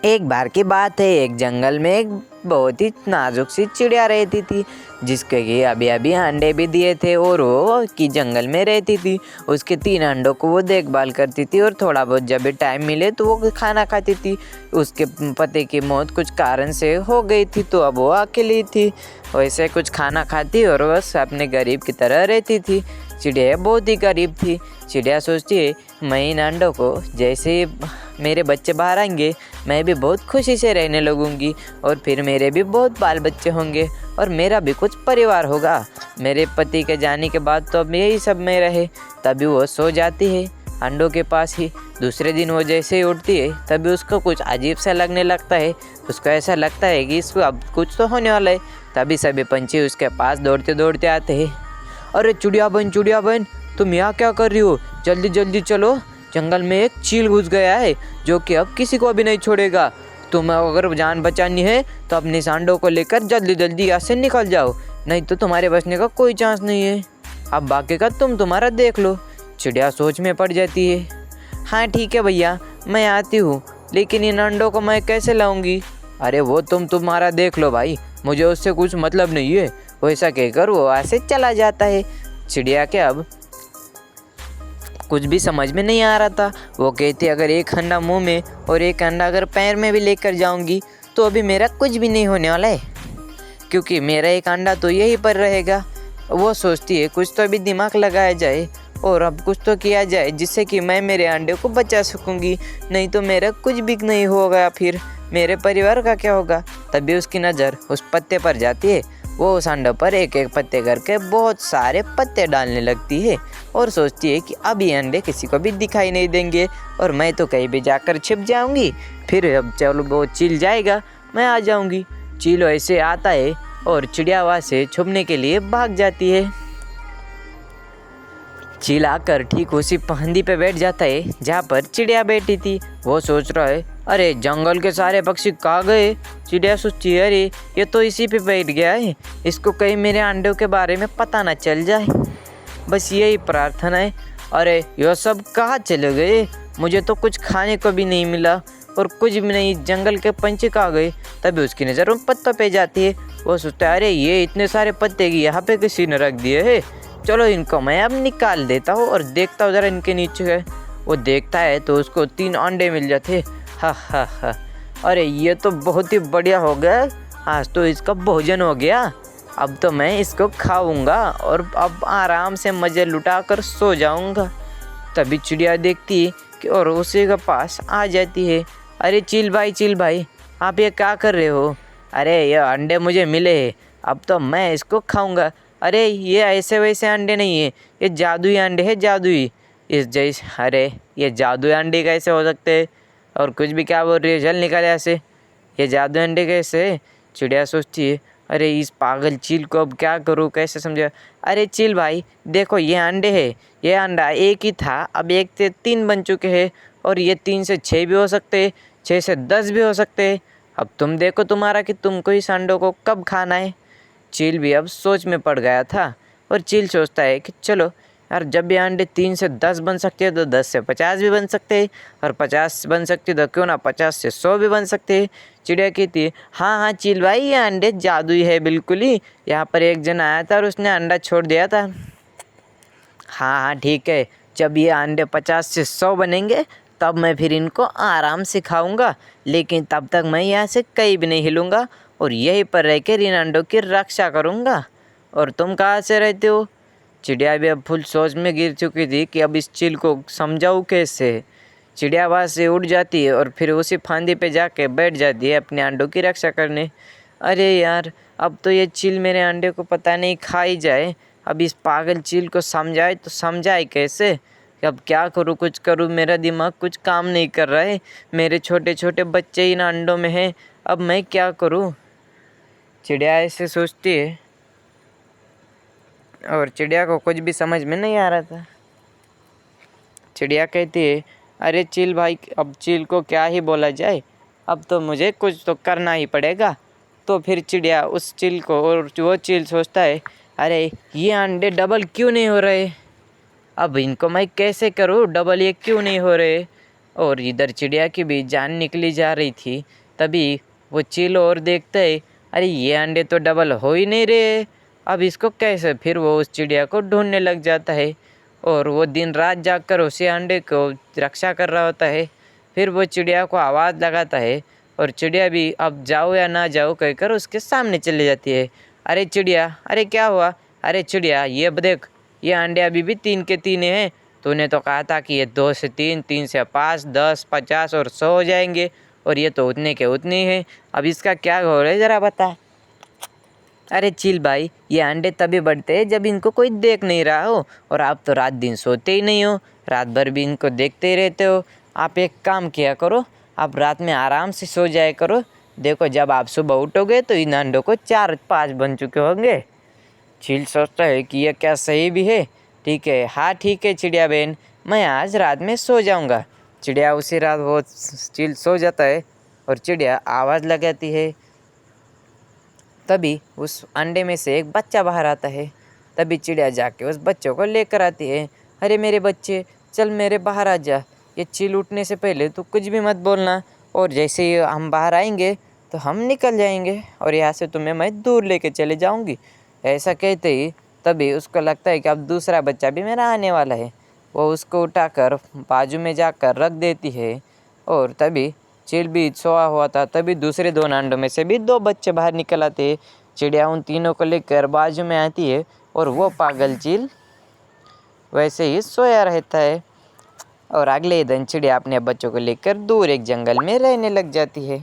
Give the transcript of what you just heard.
एक बार की बात है, एक जंगल में एक बहुत ही नाजुक सी चिड़िया रहती थी, जिसके कि अभी अभी अंडे भी दिए थे और वो की जंगल में रहती थी। उसके 3 अंडों को वो देखभाल करती थी और थोड़ा बहुत जब भी टाइम मिले तो वो खाना खाती थी। उसके पति की मौत कुछ कारण से हो गई थी, तो अब वो अकेली थी। वैसे कुछ खाना खाती और बस अपने गरीब की तरह रहती थी। चिड़िया बहुत ही गरीब थी। चिड़िया सोचती है, मैं इन अंडों को जैसे ही मेरे बच्चे बाहर आएंगे, मैं भी बहुत खुशी से रहने लगूंगी और फिर मेरे भी बहुत बाल बच्चे होंगे और मेरा भी कुछ परिवार होगा। मेरे पति के जाने के बाद तो अब यही सब में रहे। तभी वो सो जाती है अंडों के पास ही। दूसरे दिन वो जैसे ही उठती है तभी उसको कुछ अजीब सा लगने लगता है। उसको ऐसा लगता है कि इसको अब कुछ तो होने वाला है। तभी सभी पंछी उसके पास दौड़ते दौड़ते आते हैं। अरे चिड़िया बहन, तुम यहाँ क्या कर रही हो? जल्दी जल्दी चलो, जंगल में एक चील घुस गया है जो कि अब किसी को भी नहीं छोड़ेगा। तुम्हें अगर जान बचानी है तो अपने सांडों को लेकर जल्दी जल्दी यहाँ से निकल जाओ, नहीं तो तुम्हारे बचने का कोई चांस नहीं है। अब बाकी का तुम्हारा देख लो। चिड़िया सोच में पड़ जाती है। हाँ ठीक है भैया, मैं आती हूँ, लेकिन इन अंडों को मैं कैसे लाऊंगी? अरे वो तुम्हारा देख लो भाई, मुझे उससे कुछ मतलब नहीं है। वैसा कहकर वो ऐसे चला जाता है। चिड़िया के अब कुछ भी समझ में नहीं आ रहा था। वो कहती, अगर एक अंडा मुंह में और एक अंडा अगर पैर में भी लेकर जाऊंगी तो अभी मेरा कुछ भी नहीं होने वाला है, क्योंकि मेरा एक अंडा तो यहीं पर रहेगा। वो सोचती है कुछ तो अभी दिमाग लगाया जाए और अब कुछ तो किया जाए जिससे कि मैं मेरे अंडे को बचा सकूंगी, नहीं तो मेरा कुछ भी नहीं होगा, फिर मेरे परिवार का क्या होगा। तभी उसकी नज़र उस पत्ते पर जाती है। वो उस अंडे पर एक एक पत्ते करके बहुत सारे पत्ते डालने लगती है और सोचती है कि अब ये अंडे किसी को भी दिखाई नहीं देंगे और मैं तो कहीं भी जाकर छिप जाऊंगी। फिर अब चलो वो चील जाएगा, मैं आ जाऊंगी। चील ऐसे आता है और चिड़िया वहाँ से छुपने के लिए भाग जाती है। चील आकर ठीक उसी फंदी पे बैठ जाता है जहाँ पर चिड़िया बैठी थी। वो सोच रहा है, अरे जंगल के सारे पक्षी कहाँ गए? चिड़िया सोचती है, अरे ये तो इसी पे बैठ गया है, इसको कहीं मेरे अंडों के बारे में पता ना चल जाए। बस यही प्रार्थना है। अरे ये सब कहाँ चले गए? मुझे तो कुछ खाने को भी नहीं मिला और कुछ भी नहीं, जंगल के पंछी कहाँ गए? तभी उसकी नज़र उन पत्तों पे जाती है। वो सोचता है, अरे ये इतने सारे पत्ते की यहाँ पे किसी ने रख दिए है, चलो इनको मैं अब निकाल देता हूँ और देखता हूँ ज़रा इनके नीचे है। वो देखता है तो उसको 3 अंडे मिल जाते। हा, अरे ये तो बहुत ही बढ़िया हो गया, आज तो इसका भोजन हो गया। अब तो मैं इसको खाऊंगा और अब आराम से मज़े लुटा कर सो जाऊंगा। तभी चिड़िया देखती है कि और उसी के पास आ जाती है। अरे चील भाई, आप ये क्या कर रहे हो? अरे ये अंडे मुझे मिले हैं, अब तो मैं इसको खाऊंगा। अरे ये ऐसे वैसे अंडे नहीं है, ये जादुई अंडे हैं, जादुई। इस जैसे, अरे ये जादुई अंडे कैसे हो सकते हैं? और कुछ भी क्या बोल रही है, चल निकल ऐसे, ये जादुई अंडे कैसे? चिड़िया सोचती है, अरे इस पागल चील को अब क्या करूँ, कैसे समझा? अरे चील भाई देखो, ये अंडे है, ये अंडा एक ही था, अब 1 से 3 बन चुके हैं और ये 3 से 6 भी हो सकते हैं, 6 से 10 भी हो सकते हैं। अब तुम देखो तुम्हारा कि तुमको इस अंडों को कब खाना है। चील भी अब सोच में पड़ गया था और चील सोचता है कि चलो यार, जब ये अंडे 3 से 10 बन सकते हैं तो 10 से 50 भी बन सकते हैं और 50 बन सकते हैं तो क्यों ना 50 से 100 भी बन सकते हैं। चिड़िया कहती है, हाँ चील भाई, ये अंडे जादुई है बिल्कुल ही। यहाँ पर एक जन आया था और उसने अंडा छोड़ दिया था। हाँ ठीक है, जब ये अंडे 50 से 100 बनेंगे तब मैं फिर इनको आराम से खाऊंगा, लेकिन तब तक मैं यहाँ से कहीं भी नहीं हिलूंगा और यहीं पर रहकर इन अंडों की रक्षा करूंगा। और तुम कहाँ से रहते हो? चिड़िया भी अब फुल सोच में गिर चुकी थी कि अब इस चील को समझाऊँ कैसे। चिड़िया वहाँ से उड़ जाती है और फिर उसी फांदी पे जाके बैठ जाती है अपने अंडों की रक्षा करने। अरे यार, अब तो ये चील मेरे अंडे को पता नहीं खा ही जाए। अब इस पागल चील को समझाए तो समझाए कैसे? अब क्या करूँ, कुछ करूँ, मेरा दिमाग कुछ काम नहीं कर रहा है। मेरे छोटे छोटे बच्चे इन अंडों में हैं, अब मैं क्या करूँ? चिड़िया ऐसे सोचती है और चिड़िया को कुछ भी समझ में नहीं आ रहा था। चिड़िया कहती है, अरे चील भाई, अब चील को क्या ही बोला जाए, अब तो मुझे कुछ तो करना ही पड़ेगा। तो फिर चिड़िया उस चील को, और वो चील सोचता है, अरे ये अंडे डबल क्यों नहीं हो रहे, अब इनको मैं कैसे करूँ, डबल ये क्यों नहीं हो रहे? और इधर चिड़िया की भी जान निकली जा रही थी। तभी वो चील और देखता है, अरे ये अंडे तो डबल हो ही नहीं रहे, अब इसको कैसे। फिर वो उस चिड़िया को ढूंढने लग जाता है और वो दिन रात जागकर उसी अंडे को रक्षा कर रहा होता है। फिर वो चिड़िया को आवाज़ लगाता है और चिड़िया भी अब जाओ या ना जाओ कहकर उसके सामने चली जाती है। अरे चिड़िया, अरे क्या हुआ, अरे चिड़िया ये देख, ये अंडे अभी भी 3 के 3 हैं। तूने तो कहा था कि ये 2 से 3, 3 से 5, 10, 50 और 100 हो जाएंगे, और ये तो उतने के उतने ही हैं। अब इसका क्या हो रहा है ज़रा बता। अरे चिल भाई, ये अंडे तभी बढ़ते हैं जब इनको कोई देख नहीं रहा हो, और आप तो रात दिन सोते ही नहीं हो, रात भर भी इनको देखते ही रहते हो। आप एक काम किया करो, आप रात में आराम से सो जाया करो। देखो जब आप सुबह उठोगे तो इन अंडों को 4-5 बन चुके होंगे। चील सोचता है कि यह क्या सही भी है। ठीक है, हाँ ठीक है चिड़िया बहन, मैं आज रात में सो जाऊंगा। चिड़िया उसी रात वो चील सो जाता है और चिड़िया आवाज़ लगाती है। तभी उस अंडे में से एक बच्चा बाहर आता है। तभी चिड़िया जाके उस बच्चों को लेकर आती है। अरे मेरे बच्चे, चल मेरे बाहर आ जा। ये चील उठने से पहले तो कुछ भी मत बोलना, और जैसे ही हम बाहर आएंगे तो हम निकल जाएंगे और यहाँ से तुम्हें मैं दूर लेके चले जाऊंगी। ऐसा कहते ही तभी उसको लगता है कि अब दूसरा बच्चा भी मेरा आने वाला है। वो उसको उठाकर बाजू में जाकर रख देती है, और तभी चील भी सोया हुआ था। तभी दूसरे 2 अंडों में से भी 2 बच्चे बाहर निकल आते हैं। चिड़िया उन तीनों को लेकर बाजू में आती है और वो पागल चील वैसे ही सोया रहता है। और अगले दिन चिड़िया अपने बच्चों को लेकर दूर एक जंगल में रहने लग जाती है।